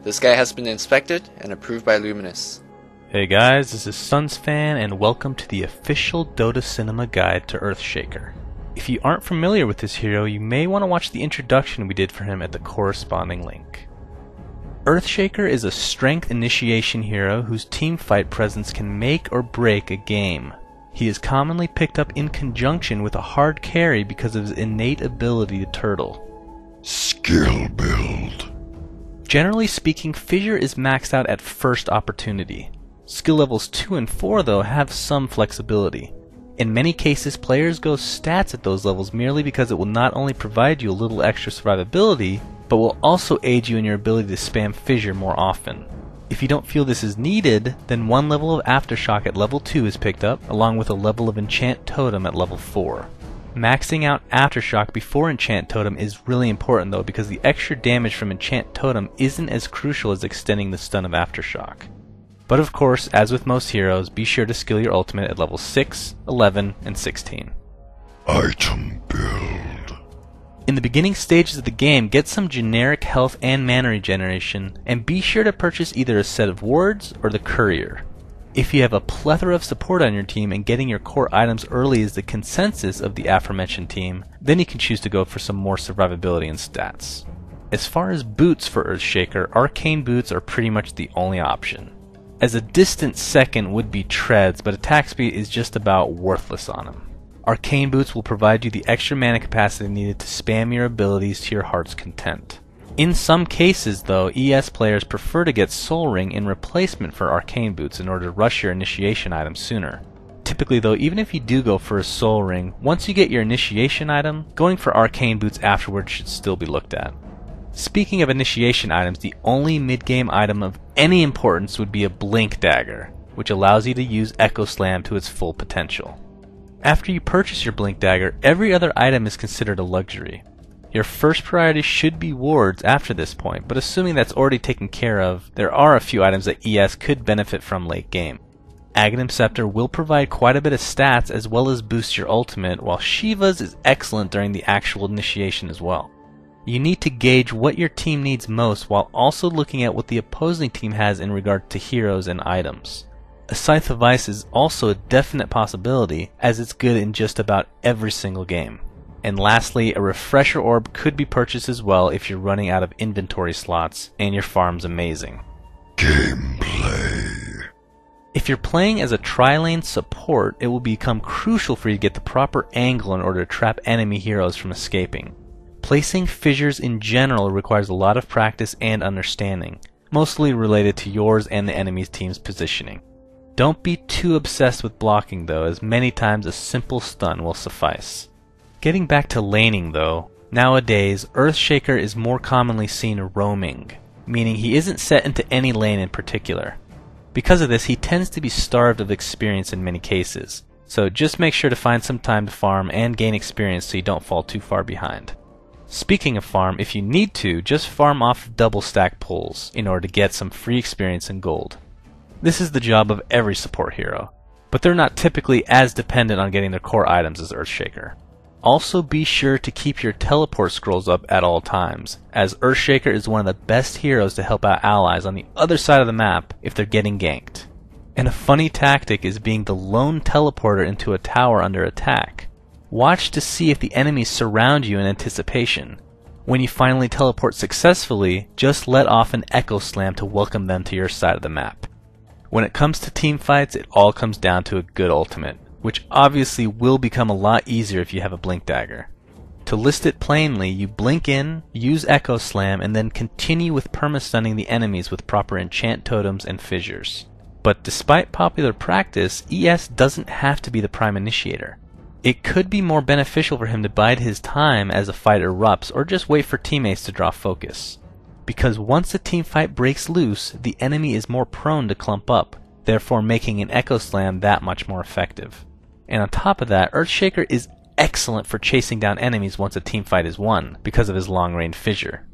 This guy has been inspected and approved by Luminous. Hey guys, this is SunsFan and welcome to the official Dota Cinema Guide to Earthshaker. If you aren't familiar with this hero, you may want to watch the introduction we did for him at the corresponding link. Earthshaker is a strength initiation hero whose teamfight presence can make or break a game. He is commonly picked up in conjunction with a hard carry because of his innate ability to turtle. Skill build. Generally speaking, Fissure is maxed out at first opportunity. Skill levels 2 and 4 though have some flexibility. In many cases, players go stats at those levels merely because it will not only provide you a little extra survivability, but will also aid you in your ability to spam Fissure more often. If you don't feel this is needed, then one level of Aftershock at level 2 is picked up, along with a level of Enchant Totem at level 4. Maxing out Aftershock before Enchant Totem is really important though, because the extra damage from Enchant Totem isn't as crucial as extending the stun of Aftershock. But of course, as with most heroes, be sure to skill your ultimate at levels 6, 11, and 16. Item build. In the beginning stages of the game, get some generic health and mana regeneration, and be sure to purchase either a set of wards or the courier. If you have a plethora of support on your team and getting your core items early is the consensus of the aforementioned team, then you can choose to go for some more survivability and stats. As far as boots for Earthshaker, arcane boots are pretty much the only option. As a distant second would be treads, but attack speed is just about worthless on them. Arcane boots will provide you the extra mana capacity needed to spam your abilities to your heart's content. In some cases though, ES players prefer to get Soul Ring in replacement for arcane boots in order to rush your initiation item sooner. Typically though, even if you do go for a Soul Ring, once you get your initiation item, going for arcane boots afterwards should still be looked at. Speaking of initiation items, the only mid-game item of any importance would be a Blink Dagger, which allows you to use Echo Slam to its full potential. After you purchase your Blink Dagger, every other item is considered a luxury. Your first priority should be wards after this point, but assuming that's already taken care of, there are a few items that ES could benefit from late game. Aghanim Scepter will provide quite a bit of stats as well as boost your ultimate, while Shiva's is excellent during the actual initiation as well. You need to gauge what your team needs most while also looking at what the opposing team has in regard to heroes and items. A Scythe of Ice is also a definite possibility, as it's good in just about every single game. And lastly, a Refresher Orb could be purchased as well if you're running out of inventory slots and your farm's amazing. Gameplay. If you're playing as a tri-lane support, it will become crucial for you to get the proper angle in order to trap enemy heroes from escaping. Placing fissures in general requires a lot of practice and understanding, mostly related to yours and the enemy's team's positioning. Don't be too obsessed with blocking though, as many times a simple stun will suffice. Getting back to laning though, nowadays Earthshaker is more commonly seen roaming, meaning he isn't set into any lane in particular. Because of this, he tends to be starved of experience in many cases, so just make sure to find some time to farm and gain experience so you don't fall too far behind. Speaking of farm, if you need to, just farm off double stack pulls in order to get some free experience and gold. This is the job of every support hero, but they're not typically as dependent on getting their core items as Earthshaker. Also be sure to keep your teleport scrolls up at all times, as Earthshaker is one of the best heroes to help out allies on the other side of the map if they're getting ganked. And a funny tactic is being the lone teleporter into a tower under attack. Watch to see if the enemies surround you in anticipation. When you finally teleport successfully, just let off an Echo Slam to welcome them to your side of the map. When it comes to team fights, it all comes down to a good ultimate, which obviously will become a lot easier if you have a Blink Dagger. To list it plainly, you blink in, use Echo Slam, and then continue with perma-stunning the enemies with proper enchant totems and fissures. But despite popular practice, ES doesn't have to be the prime initiator. It could be more beneficial for him to bide his time as a fight erupts, or just wait for teammates to draw focus. Because once a team fight breaks loose, the enemy is more prone to clump up, therefore making an Echo Slam that much more effective. And on top of that, Earthshaker is excellent for chasing down enemies once a teamfight is won, because of his long-range fissure.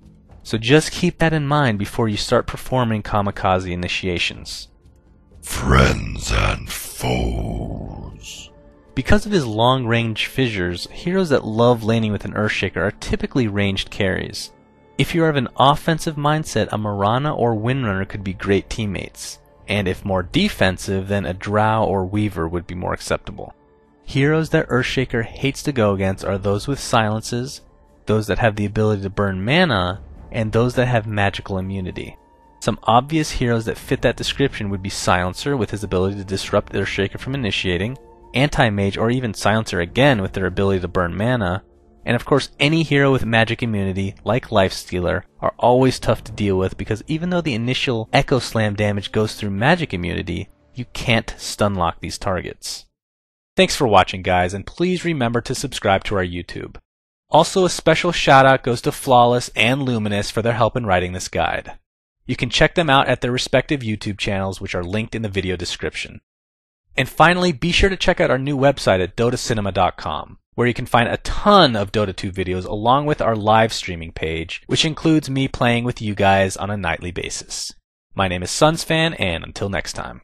So just keep that in mind before you start performing kamikaze initiations. Friends and foes. Because of his long-range fissures, heroes that love laning with an Earthshaker are typically ranged carries. If you are of an offensive mindset, a Mirana or Windrunner could be great teammates, and if more defensive, then a Drow or Weaver would be more acceptable. Heroes that Earthshaker hates to go against are those with silences, those that have the ability to burn mana, and those that have magical immunity. Some obvious heroes that fit that description would be Silencer with his ability to disrupt Earthshaker from initiating, Anti-Mage or even Silencer again with their ability to burn mana, and of course any hero with magic immunity, like Lifestealer, are always tough to deal with because even though the initial Echo Slam damage goes through magic immunity, you can't stunlock these targets. Thanks for watching, guys, and please remember to subscribe to our YouTube. Also, a special shout out goes to Flawless and Luminous for their help in writing this guide. You can check them out at their respective YouTube channels, which are linked in the video description. And finally, be sure to check out our new website at dotacinema.com, where you can find a ton of Dota 2 videos along with our live streaming page, which includes me playing with you guys on a nightly basis. My name is SunsFan, and until next time.